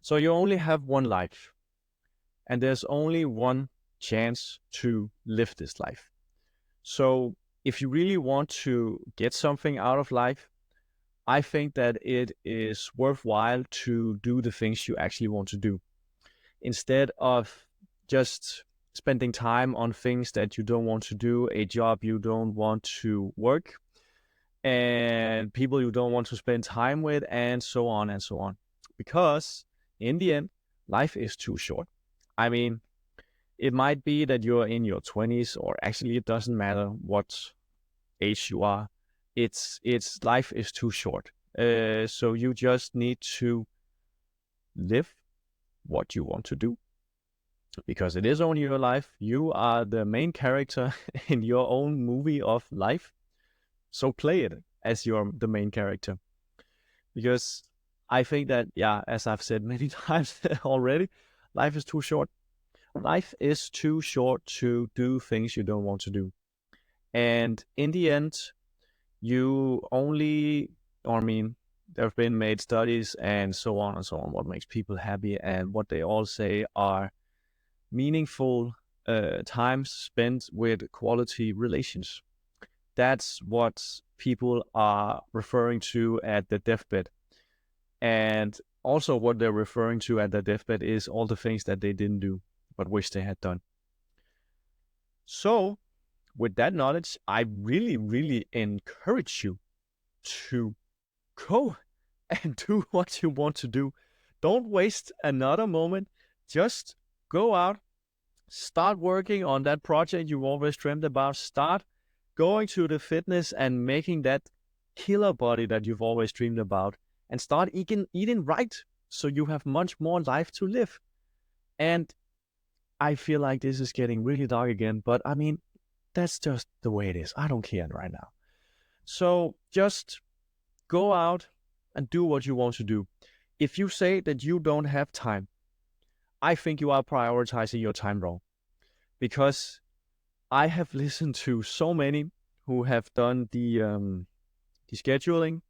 So you only have one life, and there's only one chance to live this life. So if you really want to get something out of life, I think that it is worthwhile to do the things you actually want to do instead of just spending time on things that you don't want to do, a job you don't want to work, and people you don't want to spend time with, and so on and so on. Because in the end, life is too short. I mean, it might be that you're in your 20s, or actually, it doesn't matter what age you are. It's life is too short. So you just need to live what you want to do because it is only your life. You are the main character in your own movie of life. So play it as you're the main character. Because I think that, yeah, as I've said many times already, life is too short. Life is too short to do things you don't want to do. And in the end, you only, or I mean, there have been made studies and so on and so on, what makes people happy, and what they all say are meaningful times spent with quality relations. That's what people are referring to at the deathbed. And also what they're referring to at the deathbed is all the things that they didn't do, but wish they had done. So with that knowledge, I really, really encourage you to go and do what you want to do. Don't waste another moment. Just go out, start working on that project you've always dreamed about. Start going to the fitness and making that killer body that you've always dreamed about. And start eating right so you have much more life to live. And I feel like this is getting really dark again, but I mean, that's just the way it is. I don't care right now. So just go out and do what you want to do. If you say that you don't have time, I think you are prioritizing your time wrong. Because I have listened to so many who have done the scheduling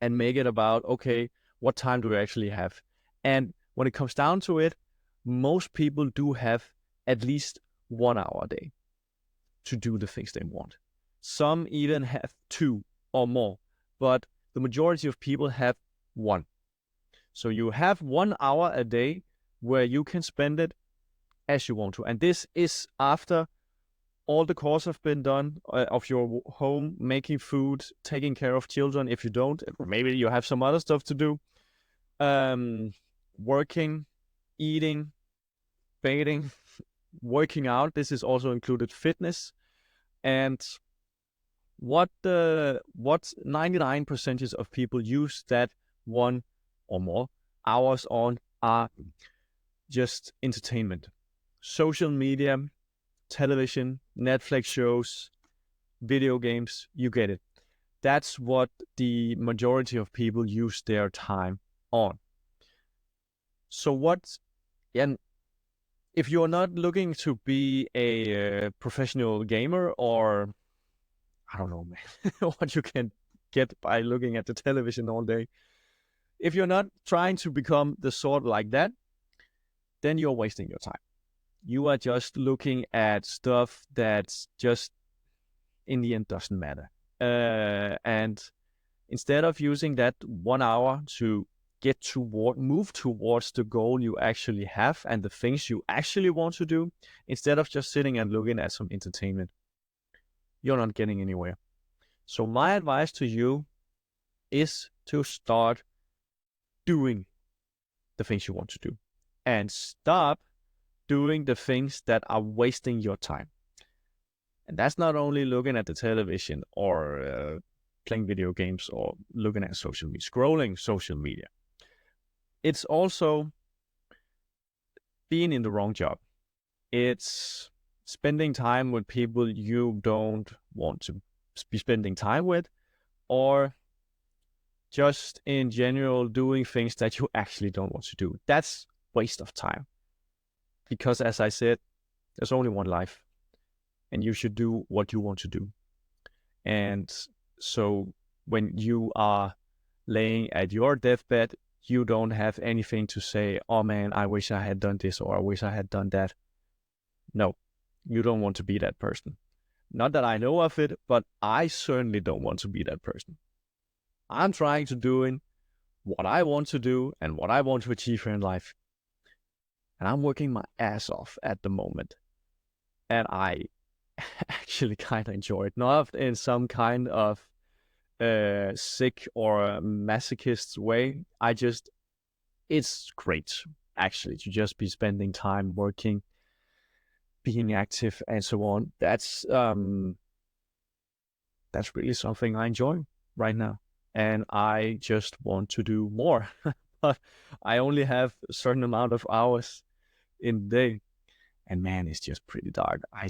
and make it about, okay, what time do we actually have? And when it comes down to it, most people do have at least 1 hour a day to do the things they want. Some even have 2 or more, but the majority of people have 1. So you have 1 hour a day where you can spend it as you want to. And this is after all the chores have been done of your home, making food, taking care of children. If you don't, maybe you have some other stuff to do. Working, eating, bathing, working out. This is also included fitness. And what 99% of people use that 1 or more hours on are just entertainment. Social media, television, Netflix shows, video games, you get it. That's what the majority of people use their time on. So and if you're not looking to be a professional gamer, or I don't know, man, what you can get by looking at the television all day. If you're not trying to become the sort like that, then you're wasting your time. You are just looking at stuff that's just in the end doesn't matter. And instead of using that 1 hour to move towards the goal you actually have and the things you actually want to do, instead of just sitting and looking at some entertainment, you're not getting anywhere. So my advice to you is to start doing the things you want to do and stop doing the things that are wasting your time. And that's not only looking at the television or playing video games or looking at social media, scrolling social media. It's also being in the wrong job. It's spending time with people you don't want to be spending time with, or just in general doing things that you actually don't want to do. That's waste of time. Because as I said, there's only one life and you should do what you want to do. And so when you are laying at your deathbed, you don't have anything to say, oh man, I wish I had done this or I wish I had done that. No, you don't want to be that person. Not that I know of it, but I certainly don't want to be that person. I'm trying to do what I want to do and what I want to achieve here in life. And I'm working my ass off at the moment. And I actually kind of enjoy it. Not in some kind of sick or masochist way. It's great, actually, to just be spending time working, being active, and so on. That's really something I enjoy right now. And I just want to do more. But I only have a certain amount of hours in the day. And man, it's just pretty dark. I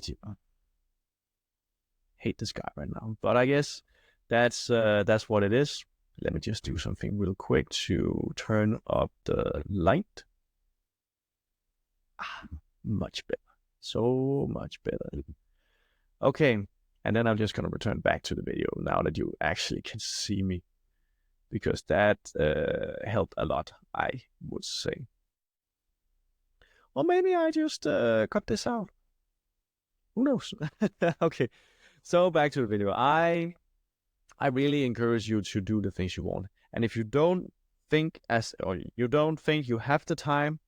hate the sky right now. But I guess that's what it is. Let me just do something real quick to turn up the light. Much better. So much better. Okay. And then I'm just going to return back to the video now that you actually can see me. Because that helped a lot, I would say. Or maybe I just cut this out. Who knows? Okay. So back to the video. I really encourage you to do the things you want. And if you don't think you have the time,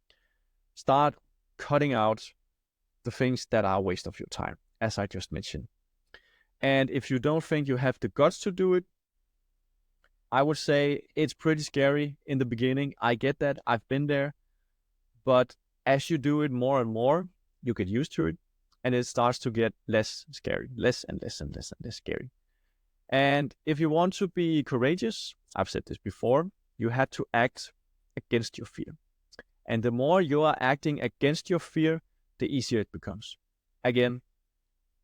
start cutting out the things that are a waste of your time, as I just mentioned. And if you don't think you have the guts to do it, I would say it's pretty scary in the beginning. I get that. I've been there. But as you do it more and more, you get used to it. And it starts to get less scary, less and less and less and less scary. And if you want to be courageous, I've said this before, you have to act against your fear. And the more you are acting against your fear, the easier it becomes. Again,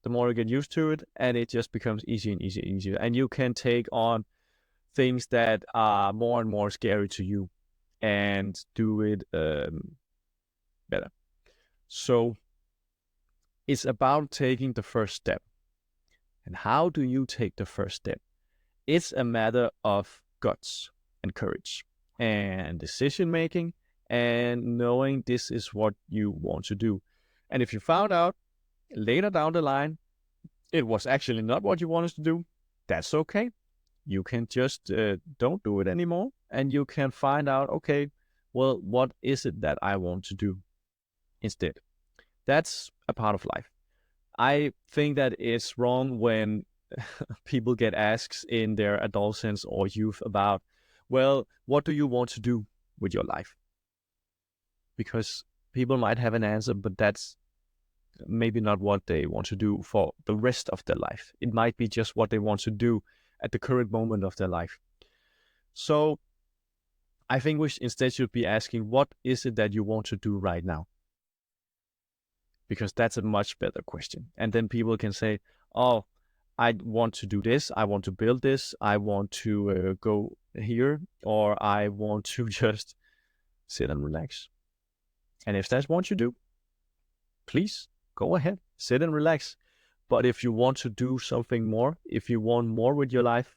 the more you get used to it, and it just becomes easier and easier and easier. And you can take on things that are more and more scary to you and do it better. So it's about taking the first step. And how do you take the first step? It's a matter of guts and courage and decision making and knowing this is what you want to do. And if you found out later down the line it was actually not what you wanted to do, that's okay. You can just don't do it anymore, and you can find out, okay, well, what is it that I want to do instead? That's a part of life. I think that it's wrong when people get asked in their adolescence or youth about, well, what do you want to do with your life? Because people might have an answer, but that's maybe not what they want to do for the rest of their life. It might be just what they want to do at the current moment of their life. So I think we instead should be asking, what is it that you want to do right now? Because that's a much better question. And then people can say, oh, I want to do this, I want to build this, I want to go here, or I want to just sit and relax. And if that's what you do, please go ahead, sit and relax. But if you want to do something more, if you want more with your life,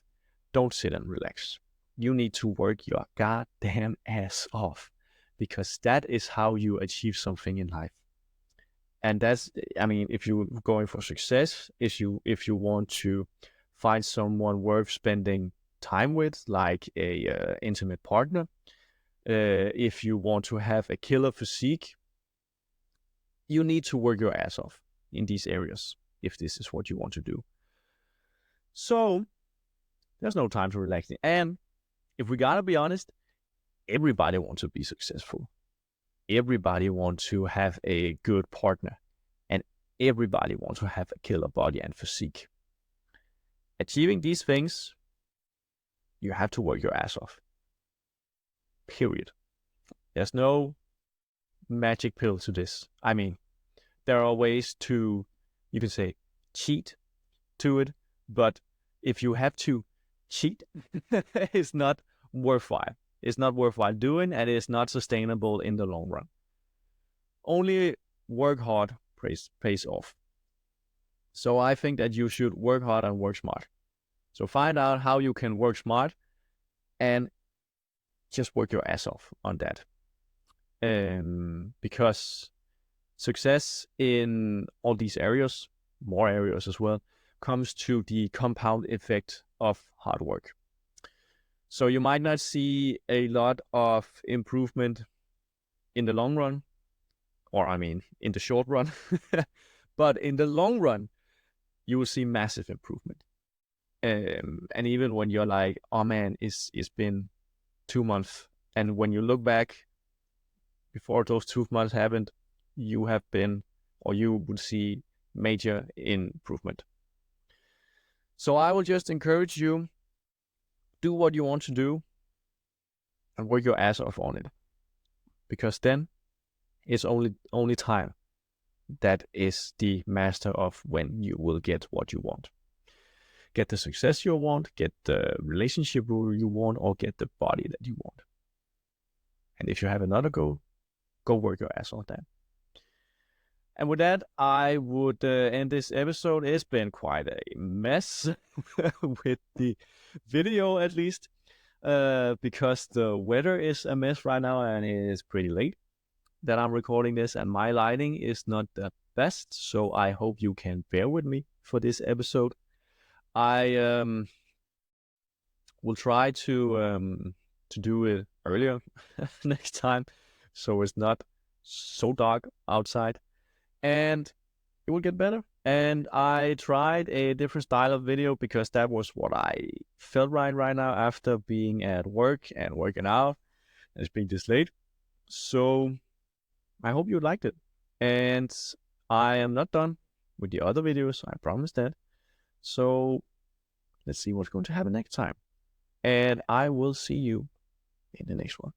don't sit and relax. You need to work your goddamn ass off, because that is how you achieve something in life. And that's, I mean, if you're going for success, if you want to find someone worth spending time with, like a intimate partner, if you want to have a killer physique, you need to work your ass off in these areas if this is what you want to do. So there's no time to relax. And if we gotta be honest, everybody wants to be successful. Everybody wants to have a good partner, and everybody wants to have a killer body and physique. Achieving these things, you have to work your ass off. Period. There's no magic pill to this. I mean, there are ways to, you can say, cheat to it, but if you have to cheat, it's not worthwhile. It's not worthwhile doing, and it's not sustainable in the long run. Only work hard pays off. So I think that you should work hard and work smart. So find out how you can work smart and just work your ass off on that. Because success in all these areas, more areas as well, comes to the compound effect of hard work. So you might not see a lot of improvement in the long run, or I mean, in the short run, but in the long run, you will see massive improvement. And even when you're like, oh man, it's been 2 months, and when you look back before those 2 months happened, you have been, or you would see major improvement. So I will just encourage you, do what you want to do and work your ass off on it, because then it's only time that is the master of when you will get what you want. Get the success you want, get the relationship you want, or get the body that you want. And if you have another goal, go work your ass on that. And with that, I would end this episode. It's been quite a mess with the video, at least, because the weather is a mess right now and it is pretty late that I'm recording this, and my lighting is not the best. So I hope you can bear with me for this episode. I will try to do it earlier next time, so it's not so dark outside, and it will get better. And I tried a different style of video because that was what I felt right now after being at work and working out and it's being this late. So I hope you liked it. And I am not done with the other videos, I promise that. So let's see what's going to happen next time. And I will see you in the next one.